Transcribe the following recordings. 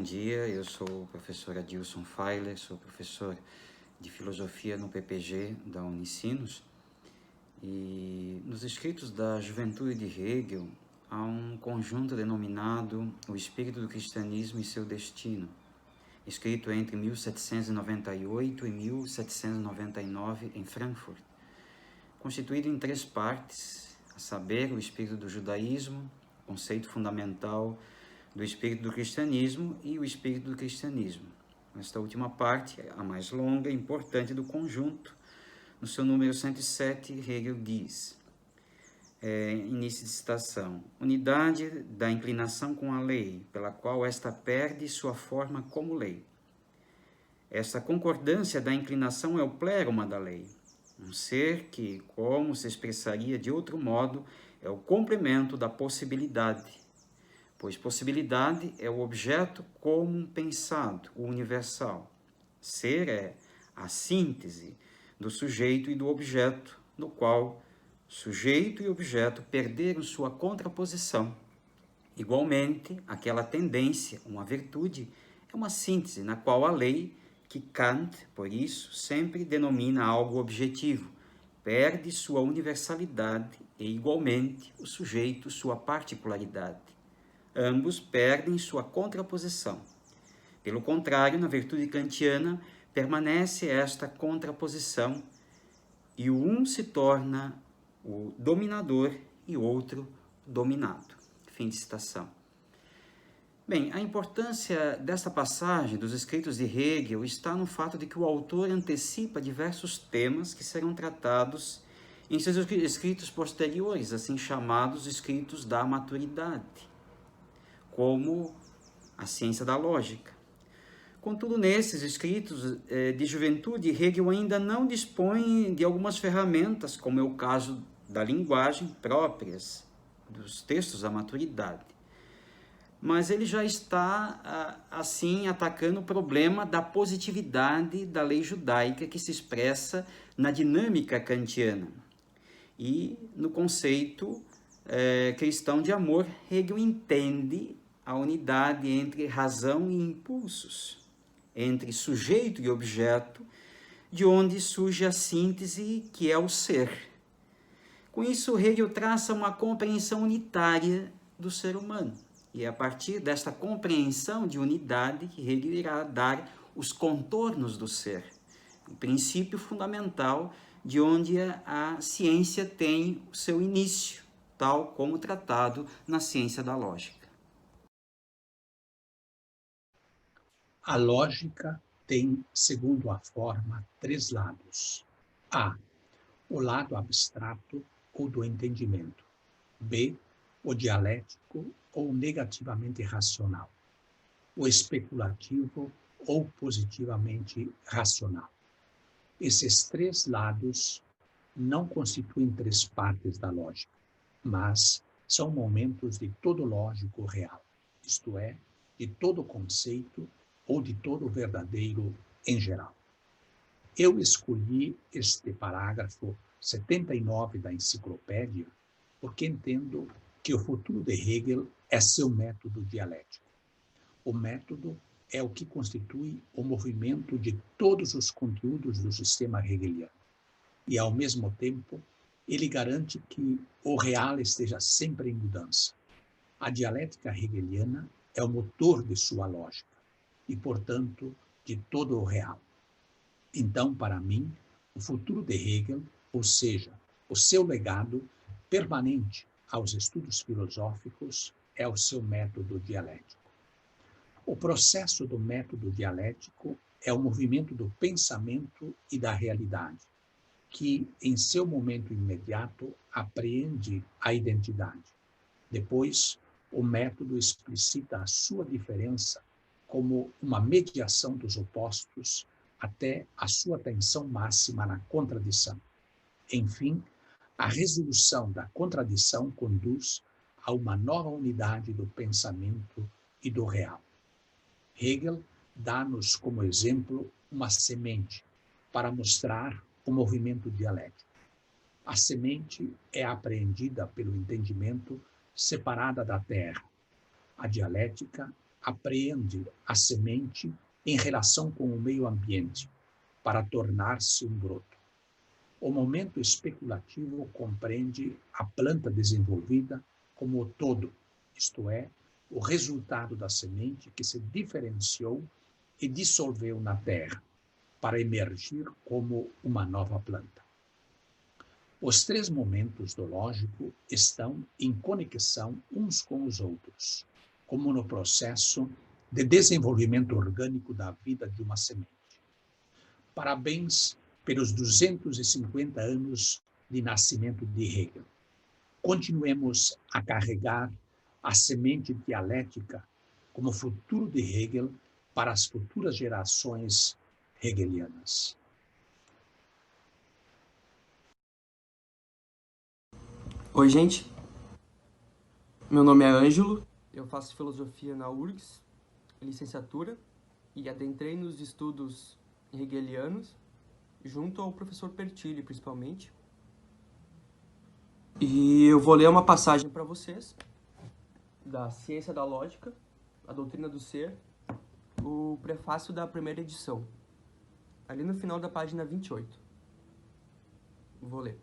dia. Eu sou o professor Adilson Feiler, sou professor de Filosofia no PPG da Unicinos. E nos escritos da Juventude de Hegel, há um conjunto denominado O Espírito do Cristianismo e Seu Destino, escrito entre 1798 e 1799 em Frankfurt, constituído em 3 partes, a saber, o espírito do judaísmo, conceito fundamental do espírito do cristianismo e o espírito do cristianismo. Esta última parte, a mais longa e importante do conjunto, no seu número 107, Hegel diz, início de citação, unidade da inclinação com a lei, pela qual esta perde sua forma como lei. Esta concordância da inclinação é o pleroma da lei, um ser que, como se expressaria de outro modo, é o complemento da possibilidade, pois possibilidade é o objeto comum pensado, o universal. Ser é a síntese do sujeito e do objeto, no qual sujeito e objeto perderam sua contraposição. Igualmente, aquela tendência, uma virtude, é uma síntese na qual a lei, que Kant, por isso, sempre denomina algo objetivo, perde sua universalidade e, igualmente, o sujeito sua particularidade. Ambos perdem sua contraposição. Pelo contrário, na virtude kantiana, permanece esta contraposição e o um se torna o dominador e o outro dominado. Fim de citação. Bem, a importância desta passagem dos escritos de Hegel está no fato de que o autor antecipa diversos temas que serão tratados em seus escritos posteriores, assim chamados escritos da maturidade, como a ciência da lógica. Contudo, nesses escritos de juventude, Hegel ainda não dispõe de algumas ferramentas, como é o caso da linguagem próprias dos textos da maturidade. Mas ele já está, assim, atacando o problema da positividade da lei judaica que se expressa na dinâmica kantiana. E no conceito cristão de amor, Hegel entende a unidade entre razão e impulsos, entre sujeito e objeto, de onde surge a síntese que é o ser. Com isso, Hegel traça uma compreensão unitária do ser humano. E é a partir desta compreensão de unidade que Hegel irá dar os contornos do ser, o princípio fundamental de onde a ciência tem o seu início, tal como tratado na ciência da lógica. A lógica tem, segundo a forma, 3 lados. A, o lado abstrato ou do entendimento. B, o dialético ou negativamente racional. O especulativo ou positivamente racional. Esses 3 lados não constituem 3 partes da lógica, mas são momentos de todo lógico real, isto é, de todo conceito ou de todo verdadeiro em geral. Eu escolhi este parágrafo 79 da enciclopédia porque entendo que o futuro de Hegel é seu método dialético. O método é o que constitui o movimento de todos os conteúdos do sistema hegeliano. E, ao mesmo tempo, ele garante que o real esteja sempre em mudança. A dialética hegeliana é o motor de sua lógica e, portanto, de todo o real. Então, para mim, o futuro de Hegel, ou seja, o seu legado permanente aos estudos filosóficos, é o seu método dialético. O processo do método dialético é o movimento do pensamento e da realidade, que, em seu momento imediato, apreende a identidade. Depois, o método explicita a sua diferença como uma mediação dos opostos até a sua tensão máxima na contradição. Enfim, a resolução da contradição conduz a uma nova unidade do pensamento e do real. Hegel dá-nos como exemplo uma semente para mostrar o movimento dialético. A semente é apreendida pelo entendimento separada da terra. A dialética apreende a semente em relação com o meio ambiente para tornar-se um broto. O momento especulativo compreende a planta desenvolvida como o todo, isto é, o resultado da semente que se diferenciou e dissolveu na terra, para emergir como uma nova planta. Os três momentos do lógico estão em conexão uns com os outros, como no processo de desenvolvimento orgânico da vida de uma semente. Parabéns pelos 250 anos de nascimento de Hegel. Continuemos a carregar a semente dialética como futuro de Hegel para as futuras gerações hegelianas. Oi, gente. Meu nome é Ângelo, eu faço filosofia na URGS, licenciatura, e adentrei nos estudos hegelianos, junto ao professor Pertilli, principalmente. E eu vou ler uma passagem para vocês, da Ciência da Lógica, a Doutrina do Ser, o prefácio da primeira edição, ali no final da página 28. Vou ler.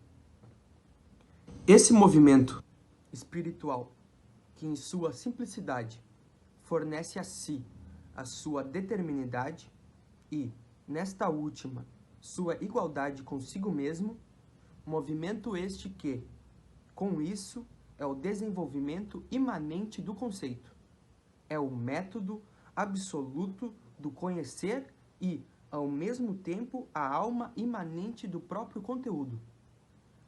Esse movimento espiritual, que em sua simplicidade fornece a si a sua determinidade e, nesta última, sua igualdade consigo mesmo, movimento este que, com isso, é o desenvolvimento imanente do conceito. É o método absoluto do conhecer e, ao mesmo tempo, a alma imanente do próprio conteúdo.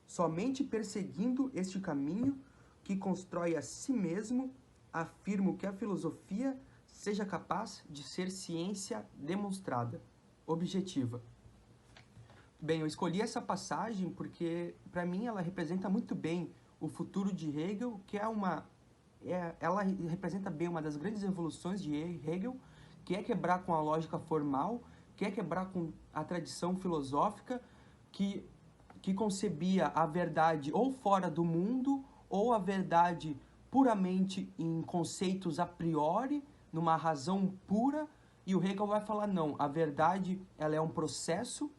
Somente perseguindo este caminho que constrói a si mesmo, afirmo que a filosofia seja capaz de ser ciência demonstrada, objetiva. Bem, eu escolhi essa passagem porque, para mim, ela representa muito bem o futuro de Hegel, que ela representa bem uma das grandes evoluções de Hegel, que é quebrar com a lógica formal, que é quebrar com a tradição filosófica, que concebia a verdade ou fora do mundo, ou a verdade puramente em conceitos a priori, numa razão pura, e o Hegel vai falar, não, a verdade ela é um processo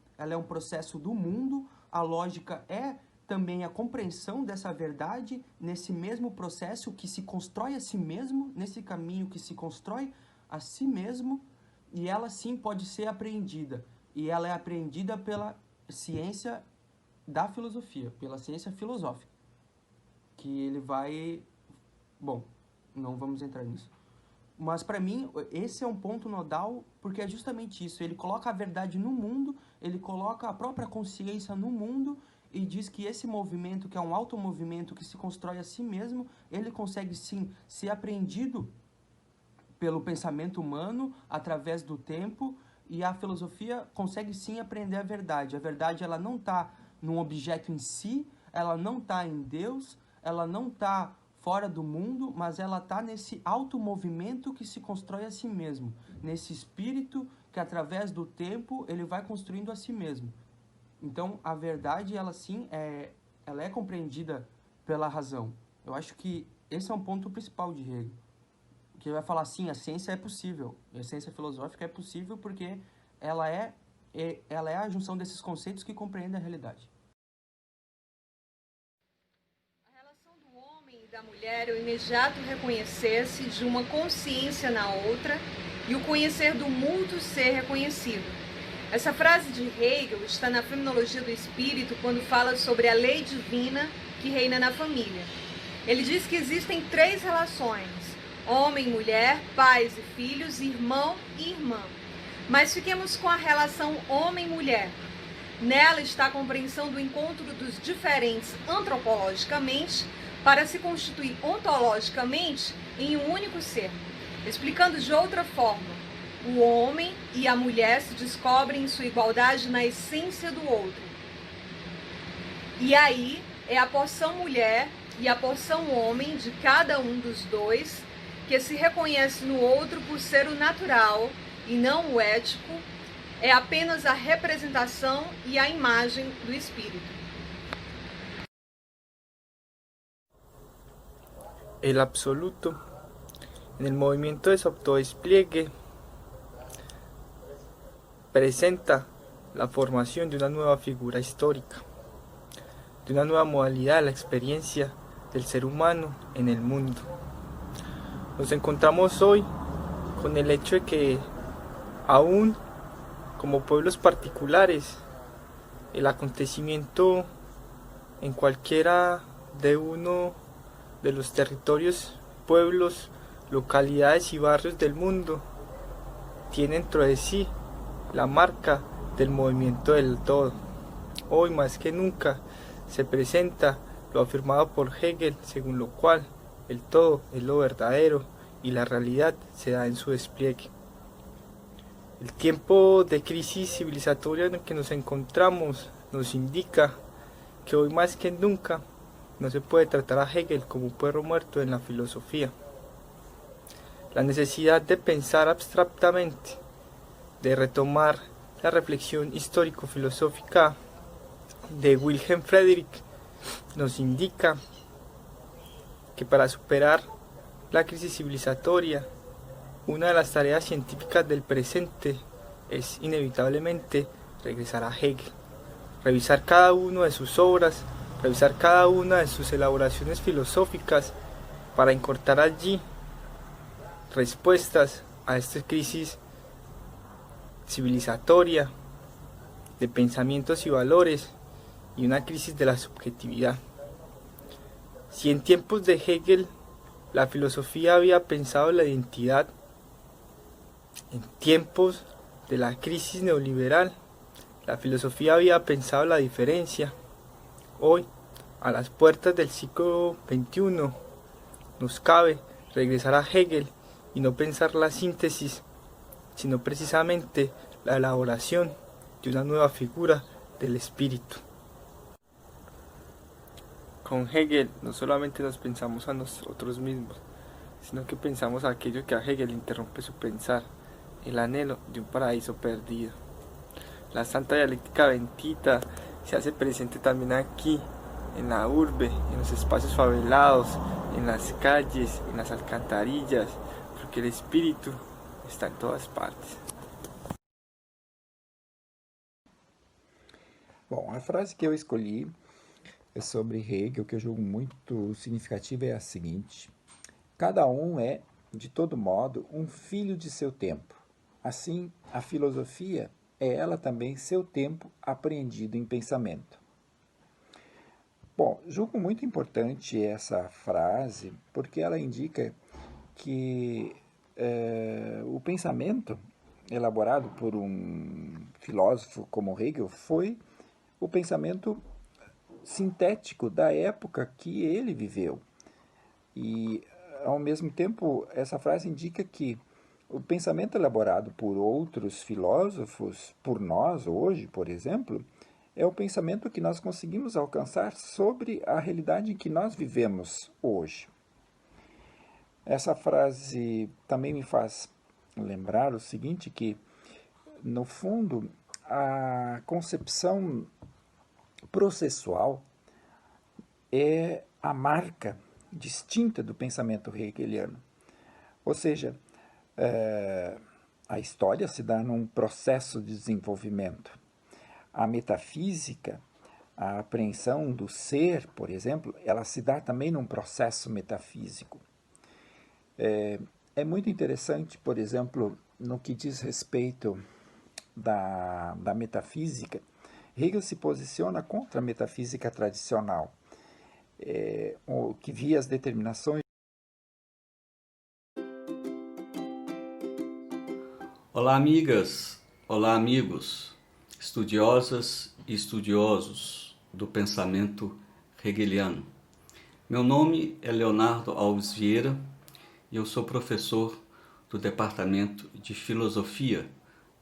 do mundo, a lógica é também a compreensão dessa verdade nesse mesmo processo que se constrói a si mesmo, nesse caminho que se constrói a si mesmo, e ela sim pode ser apreendida, e ela é apreendida pela ciência da filosofia, pela ciência filosófica, que ele vai... Bom, não vamos entrar nisso. Mas, para mim, esse é um ponto nodal, porque é justamente isso. Ele coloca a verdade no mundo, ele coloca a própria consciência no mundo e diz que esse movimento, que é um automovimento que se constrói a si mesmo, ele consegue, sim, ser apreendido pelo pensamento humano, através do tempo, e a filosofia consegue, sim, apreender a verdade. A verdade, ela não está num objeto em si, ela não está em Deus, ela não está fora do mundo, mas ela está nesse automovimento que se constrói a si mesmo, nesse espírito que, através do tempo, ele vai construindo a si mesmo. Então, a verdade, ela sim, ela é compreendida pela razão. Eu acho que esse é um ponto principal de Hegel, que ele vai falar assim, a ciência é possível, a ciência filosófica é possível porque ela é a junção desses conceitos que compreendem a realidade. Da mulher é o imediato reconhecer-se de uma consciência na outra e o conhecer do mútuo ser reconhecido. Essa frase de Hegel está na Fenomenologia do Espírito quando fala sobre a lei divina que reina na família. Ele diz que existem três relações: homem, mulher, pais e filhos, irmão e irmã. Mas fiquemos com a relação homem-mulher. Nela está a compreensão do encontro dos diferentes antropologicamente para se constituir ontologicamente em um único ser. Explicando de outra forma, o homem e a mulher se descobrem em sua igualdade na essência do outro. E aí é a porção mulher e a porção homem de cada um dos dois que se reconhece no outro por ser o natural e não o ético, é apenas a representação e a imagem do espírito. El absoluto En el movimiento de su autodespliegue presenta la formación de una nueva figura histórica, de una nueva modalidad de la experiencia del ser humano en el mundo. Nos encontramos hoy con el hecho de que aún como pueblos particulares, el acontecimiento en cualquiera de uno de los territorios, pueblos, localidades y barrios del mundo tiene dentro de sí la marca del movimiento del todo. Hoy más que nunca se presenta lo afirmado por Hegel, según lo cual el todo es lo verdadero y la realidad se da en su despliegue. El tiempo de crisis civilizatoria en el que nos encontramos nos indica que hoy más que nunca no se puede tratar a Hegel como un perro muerto en la filosofía. La necesidad de pensar abstractamente, de retomar la reflexión histórico-filosófica de Wilhelm Friedrich, nos indica que para superar la crisis civilizatoria, una de las tareas científicas del presente es inevitablemente regresar a Hegel, revisar cada una de sus obras, revisar cada una de sus elaboraciones filosóficas para encontrar allí respuestas a esta crisis civilizatoria de pensamientos y valores y una crisis de la subjetividad. Si en tiempos de Hegel la filosofía había pensado la identidad, en tiempos de la crisis neoliberal la filosofía había pensado la diferencia. Hoy, a las puertas del siglo XXI, nos cabe regresar a Hegel y no pensar la síntesis, sino precisamente la elaboración de una nueva figura del espíritu. Con Hegel no solamente nos pensamos a nosotros mismos, sino que pensamos a aquello que a Hegel interrumpe su pensar, el anhelo de un paraíso perdido. La santa dialéctica bendita se hace presente también aquí, en la urbe, en los espacios favelados, en las calles, en las alcantarillas, porque el espíritu está en todas partes. Bom, a frase que eu escolhi é sobre Hegel, que eu julgo muito significativa, é a seguinte: cada um é, de todo modo, um filho de seu tempo. Assim, a filosofia é ela também seu tempo apreendido em pensamento. Bom, julgo muito importante essa frase porque ela indica que o pensamento elaborado por um filósofo como Hegel foi o pensamento sintético da época que ele viveu. E, ao mesmo tempo, essa frase indica que o pensamento elaborado por outros filósofos, por nós hoje, por exemplo, é o pensamento que nós conseguimos alcançar sobre a realidade em que nós vivemos hoje. Essa frase também me faz lembrar o seguinte, que, no fundo, a concepção processual é a marca distinta do pensamento hegeliano. Ou seja, a história se dá num processo de desenvolvimento. A metafísica, a apreensão do ser, por exemplo, ela se dá também num processo metafísico. É muito interessante, por exemplo, no que diz respeito da metafísica, Hegel se posiciona contra a metafísica tradicional, que via as determinações. Olá, amigas! Olá, amigos! Estudiosas e estudiosos do pensamento hegeliano. Meu nome é Leonardo Alves Vieira e eu sou professor do Departamento de Filosofia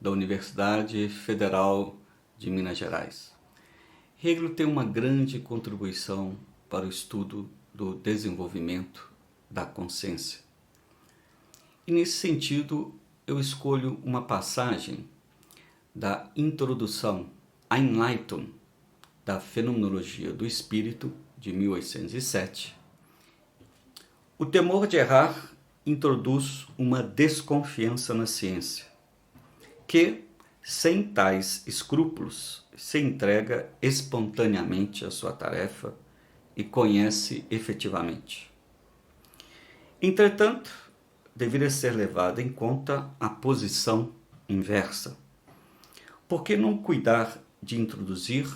da Universidade Federal de Minas Gerais. Hegel tem uma grande contribuição para o estudo do desenvolvimento da consciência. E nesse sentido, eu escolho uma passagem da introdução Einleitung da Fenomenologia do Espírito, de 1807. O temor de errar introduz uma desconfiança na ciência, que, sem tais escrúpulos, se entrega espontaneamente à sua tarefa e conhece efetivamente. Entretanto, deveria ser levada em conta a posição inversa. Por que não cuidar de introduzir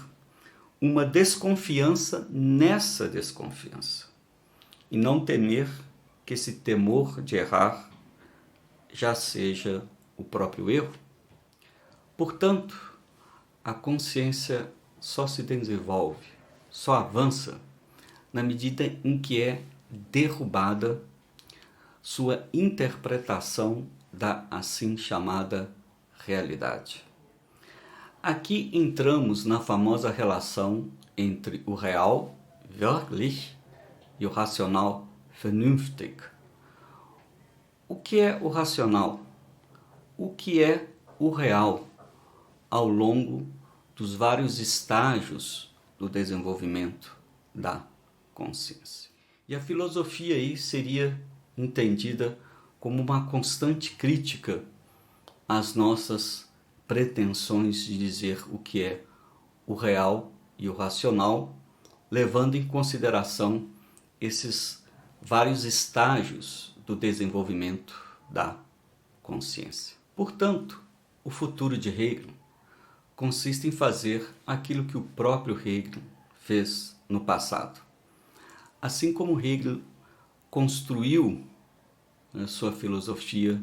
uma desconfiança nessa desconfiança e não temer que esse temor de errar já seja o próprio erro? Portanto, a consciência só se desenvolve, só avança na medida em que é derrubada sua interpretação da assim chamada realidade. Aqui entramos na famosa relação entre o real, wirklich, e o racional, vernünftig. O que é o racional? O que é o real ao longo dos vários estágios do desenvolvimento da consciência? E a filosofia aí seria entendida como uma constante crítica às nossas pretensões de dizer o que é o real e o racional, levando em consideração esses vários estágios do desenvolvimento da consciência. Portanto, o futuro de Hegel consiste em fazer aquilo que o próprio Hegel fez no passado. Assim como Hegel construiu sua filosofia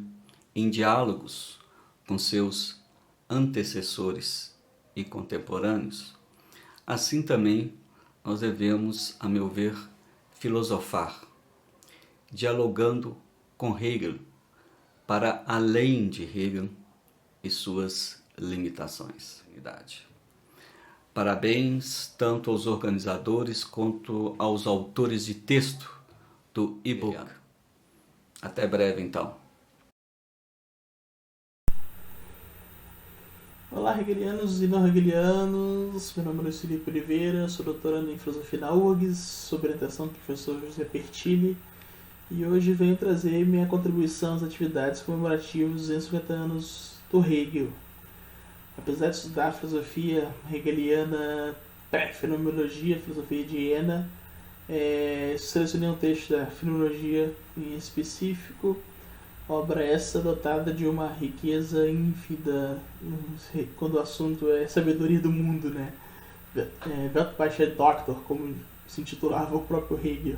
em diálogos com seus antecessores e contemporâneos, assim também nós devemos, a meu ver, filosofar, dialogando com Hegel para além de Hegel e suas limitações. Parabéns tanto aos organizadores quanto aos autores de texto do e-book. Até breve, então. Olá, hegelianos e não hegelianos. Meu nome é Luiz Felipe Oliveira, sou doutorando em filosofia na URGS, sob orientação do professor José Pertile, e hoje venho trazer minha contribuição às atividades comemorativas dos 250 anos do Hegel. Apesar de estudar filosofia hegeliana, fenomenologia, filosofia de Jena, selecionei um texto da fenomenologia em específico, obra essa dotada de uma riqueza ínfida quando o assunto é sabedoria do mundo, né? Weltweisheit Doctor, como se intitulava o próprio Hegel.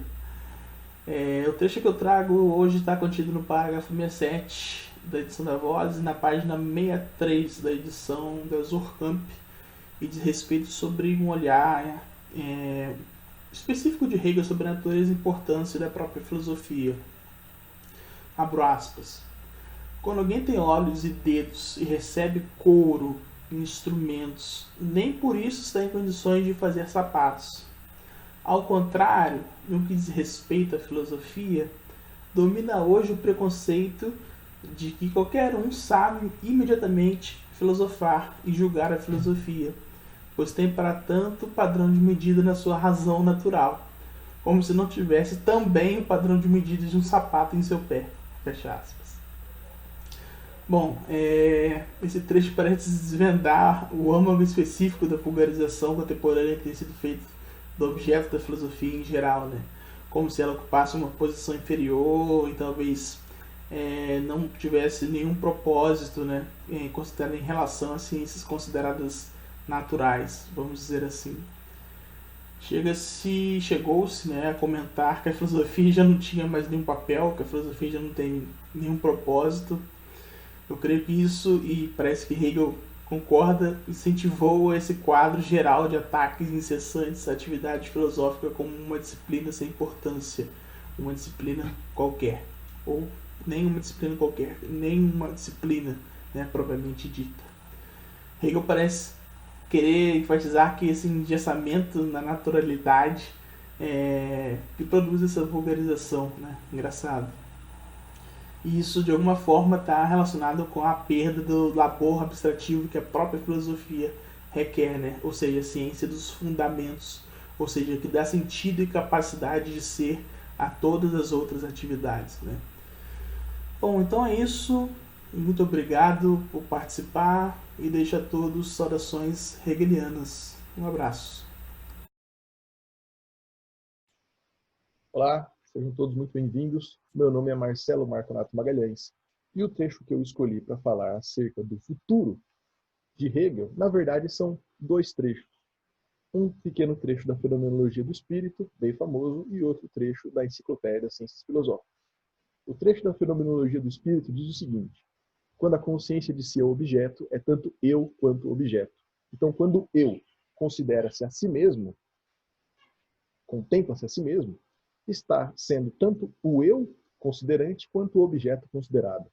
O trecho que eu trago hoje está contido no parágrafo 67 da edição da Voz e na página 63 da edição da Surkamp, e diz respeito sobre um olhar específico de Hegel sobre a natureza e importância da própria filosofia. Abro aspas. Quando alguém tem olhos e dedos e recebe couro e instrumentos, nem por isso está em condições de fazer sapatos. Ao contrário, no que diz respeito à filosofia, domina hoje o preconceito de que qualquer um sabe imediatamente filosofar e julgar a filosofia, pois tem para tanto padrão de medida na sua razão natural, como se não tivesse também o padrão de medida de um sapato em seu pé. Fecha aspas. Bom, esse trecho parece desvendar o âmago específico da vulgarização contemporânea que tem sido feita do objeto da filosofia em geral, né? Como se ela ocupasse uma posição inferior e talvez não tivesse nenhum propósito, né? Considerado em relação às ciências consideradas naturais, vamos dizer assim. Chegou-se, né, a comentar que a filosofia já não tinha mais nenhum papel, que a filosofia já não tem nenhum propósito. Eu creio que isso, e parece que Hegel concorda, incentivou esse quadro geral de ataques incessantes à atividade filosófica como uma disciplina sem importância, uma disciplina qualquer, ou nenhuma disciplina qualquer, nenhuma disciplina, né, propriamente dita. Hegel parece querer enfatizar que esse engessamento na naturalidade que produz essa vulgarização, né? Engraçado. E isso, de alguma forma, está relacionado com a perda do labor abstrativo que a própria filosofia requer, né? Ou seja, a ciência dos fundamentos, ou seja, que dá sentido e capacidade de ser a todas as outras atividades, né? Bom, então é isso. Muito obrigado por participar e deixo a todos saudações hegelianas. Um abraço. Olá, sejam todos muito bem-vindos. Meu nome é Marcelo Marconato Magalhães e o trecho que eu escolhi para falar acerca do futuro de Hegel, na verdade, são dois trechos. Um pequeno trecho da Fenomenologia do Espírito, bem famoso, e outro trecho da Enciclopédia das Ciências Filosóficas. O trecho da Fenomenologia do Espírito diz o seguinte: quando a consciência de si é objeto, é tanto eu quanto objeto. Então, quando eu considera-se a si mesmo, contempla-se a si mesmo, está sendo tanto o eu considerante quanto o objeto considerado.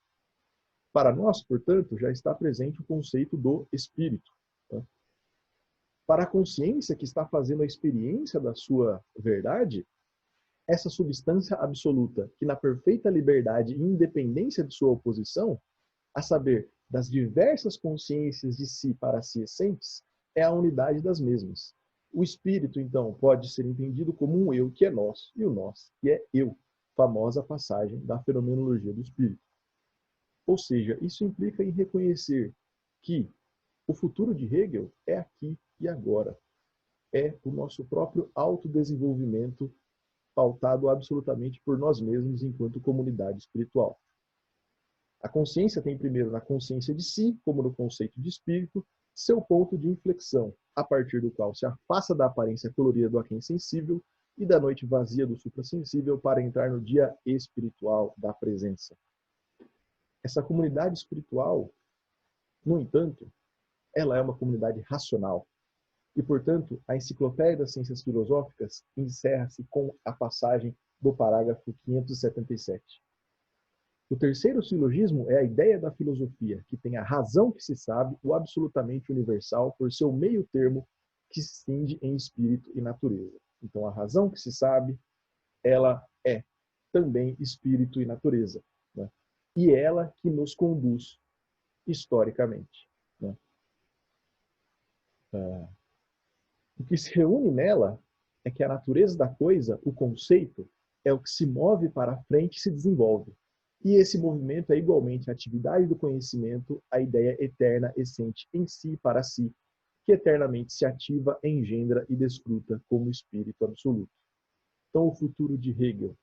Para nós, portanto, já está presente o conceito do espírito. Tá? Para a consciência que está fazendo a experiência da sua verdade, essa substância absoluta, que na perfeita liberdade e independência de sua oposição, a saber, das diversas consciências de si para si essentes, é a unidade das mesmas. O espírito, então, pode ser entendido como um eu que é nós, e o nós que é eu, famosa passagem da Fenomenologia do Espírito. Ou seja, isso implica em reconhecer que o futuro de Hegel é aqui e agora. É o nosso próprio autodesenvolvimento pautado absolutamente por nós mesmos enquanto comunidade espiritual. A consciência tem primeiro na consciência de si, como no conceito de espírito, seu ponto de inflexão, a partir do qual se afasta da aparência colorida do aquém sensível e da noite vazia do suprassensível para entrar no dia espiritual da presença. Essa comunidade espiritual, no entanto, ela é uma comunidade racional. E, portanto, a Enciclopédia das Ciências Filosóficas encerra-se com a passagem do parágrafo 577. O terceiro silogismo é a ideia da filosofia, que tem a razão que se sabe, o absolutamente universal, por seu meio termo que se cinde em espírito e natureza. Então, a razão que se sabe, ela é também espírito e natureza. Né? E ela que nos conduz historicamente. Né? O que se reúne nela é que a natureza da coisa, o conceito, é o que se move para a frente e se desenvolve. E esse movimento é igualmente a atividade do conhecimento, a ideia eterna, essente em si e para si, que eternamente se ativa, engendra e desfruta como espírito absoluto. Então, o futuro de Hegel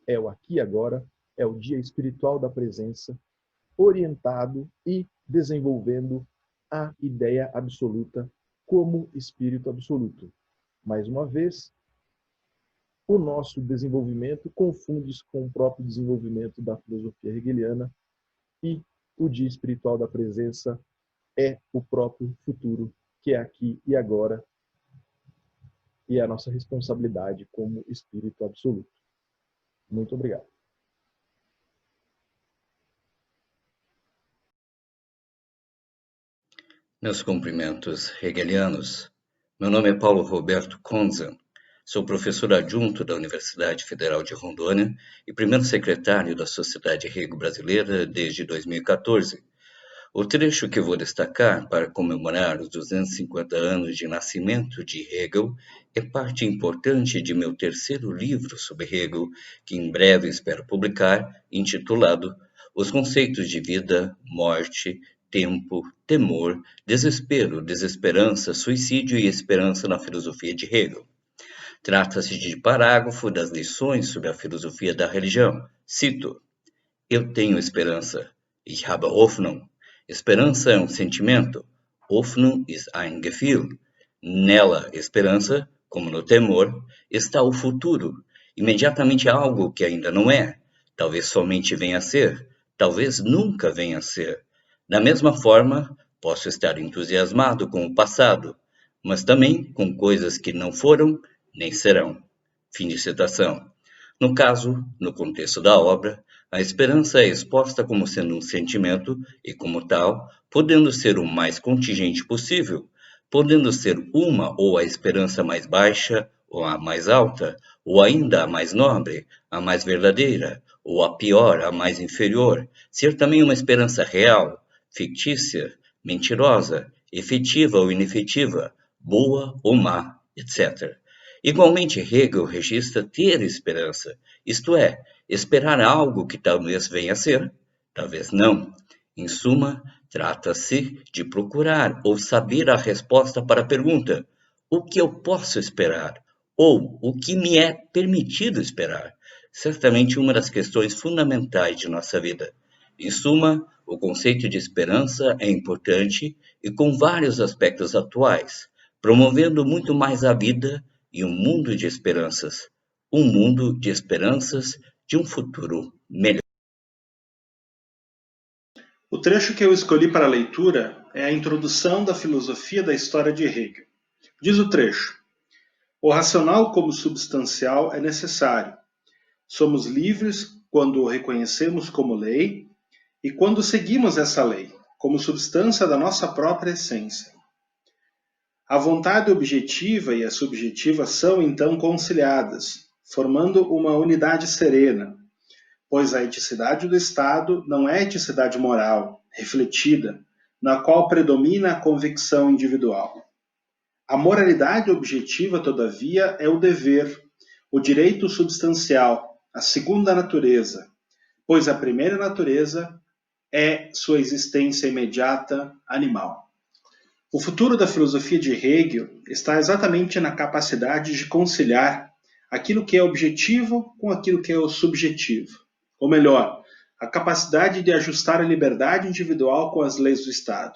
é o aqui e agora, é o dia espiritual da presença, orientado e desenvolvendo a ideia absoluta como espírito absoluto. Mais uma vez, o nosso desenvolvimento confunde-se com o próprio desenvolvimento da filosofia hegeliana e o dia espiritual da presença é o próprio futuro, que é aqui e agora, e é a nossa responsabilidade como espírito absoluto. Muito obrigado. Meus cumprimentos hegelianos. Meu nome é Paulo Roberto Konzan. Sou professor adjunto da Universidade Federal de Rondônia e primeiro secretário da Sociedade Hegel Brasileira desde 2014. O trecho que vou destacar para comemorar os 250 anos de nascimento de Hegel é parte importante de meu terceiro livro sobre Hegel, que em breve espero publicar, intitulado Os Conceitos de Vida, Morte, Tempo, Temor, Desespero, Desesperança, Suicídio e Esperança na Filosofia de Hegel. Trata-se de parágrafo das lições sobre a filosofia da religião. Cito: Eu tenho esperança. Ich habe Hoffnung. Esperança é um sentimento. Hoffnung ist ein Gefühl. Nela, esperança, como no temor, está o futuro. Imediatamente algo que ainda não é. Talvez somente venha a ser. Talvez nunca venha a ser. Da mesma forma, posso estar entusiasmado com o passado, mas também com coisas que não foram nem serão. Fim de citação. No caso, no contexto da obra, a esperança é exposta como sendo um sentimento e, como tal, podendo ser o mais contingente possível, podendo ser uma ou a esperança mais baixa ou a mais alta, ou ainda a mais nobre, a mais verdadeira, ou a pior, a mais inferior, ser também uma esperança real, fictícia, mentirosa, efetiva ou inefetiva, boa ou má, etc. Igualmente, Hegel registra ter esperança, isto é, esperar algo que talvez venha a ser, Talvez não. Em suma, trata-se de procurar ou saber a resposta para a pergunta: o que eu posso esperar? Ou o que me é permitido esperar? Certamente uma das questões fundamentais de nossa vida. Em suma, o conceito de esperança é importante e com vários aspectos atuais, promovendo muito mais a vida e um mundo de esperanças. Um mundo de esperanças de um futuro melhor. O trecho que eu escolhi para a leitura é a introdução da filosofia da história de Hegel. Diz o trecho: o racional como substancial é necessário. Somos livres quando o reconhecemos como lei e quando seguimos essa lei, como substância da nossa própria essência. A vontade objetiva e a subjetiva são, então, conciliadas, formando uma unidade serena, pois a eticidade do Estado não é eticidade moral, refletida, na qual predomina a convicção individual. A moralidade objetiva, todavia, é o dever, o direito substancial, a segunda natureza, pois a primeira natureza é sua existência imediata animal. O futuro da filosofia de Hegel está exatamente na capacidade de conciliar aquilo que é objetivo com aquilo que é o subjetivo. Ou melhor, a capacidade de ajustar a liberdade individual com as leis do Estado.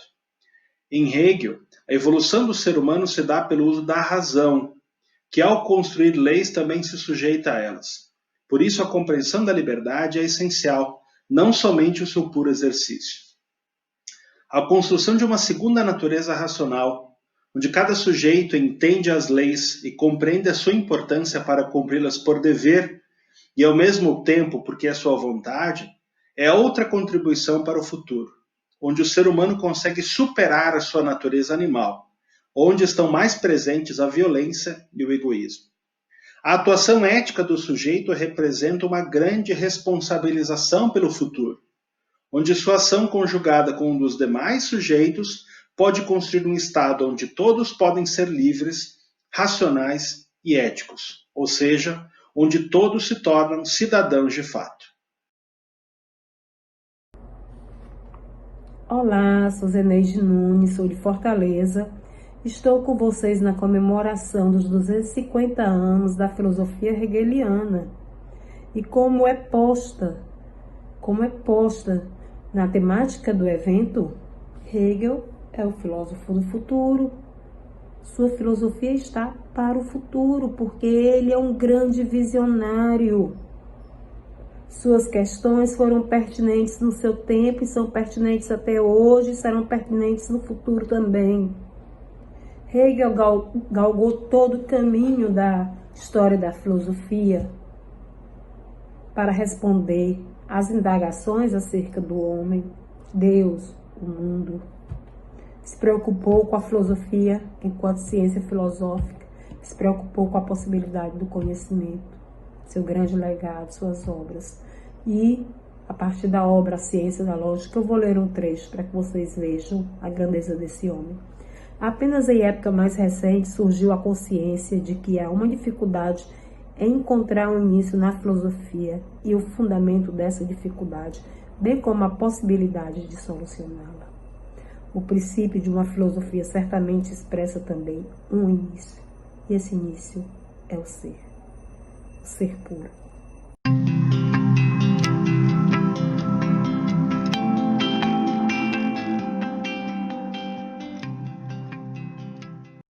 Em Hegel, a evolução do ser humano se dá pelo uso da razão, que ao construir leis também se sujeita a elas. Por isso, a compreensão da liberdade é essencial, não somente o seu puro exercício. A construção de uma segunda natureza racional, onde cada sujeito entende as leis e compreende a sua importância para cumpri-las por dever e ao mesmo tempo porque é sua vontade, é outra contribuição para o futuro, onde o ser humano consegue superar a sua natureza animal, onde estão mais presentes a violência e o egoísmo. A atuação ética do sujeito representa uma grande responsabilização pelo futuro, onde sua ação conjugada com um dos demais sujeitos pode construir um estado onde todos podem ser livres, racionais e éticos, ou seja, onde todos se tornam cidadãos de fato. Olá, sou Zeneide Nunes, sou de Fortaleza. Estou com vocês na comemoração dos 250 anos da filosofia hegeliana. E como é posta na temática do evento, Hegel é o filósofo do futuro. Sua filosofia está para o futuro, porque ele é um grande visionário. Suas questões foram pertinentes no seu tempo e são pertinentes até hoje e serão pertinentes no futuro também. Hegel galgou todo o caminho da história da filosofia para responder às indagações acerca do homem, Deus, o mundo. Se preocupou com a filosofia enquanto ciência filosófica, se preocupou com a possibilidade do conhecimento, seu grande legado, suas obras. E, a partir da obra A Ciência da Lógica, eu vou ler um trecho para que vocês vejam a grandeza desse homem. Apenas em época mais recente surgiu a consciência de que há uma dificuldade em encontrar um início na filosofia e o fundamento dessa dificuldade, bem como a possibilidade de solucioná-la. O princípio de uma filosofia certamente expressa também um início, e esse início é o ser puro.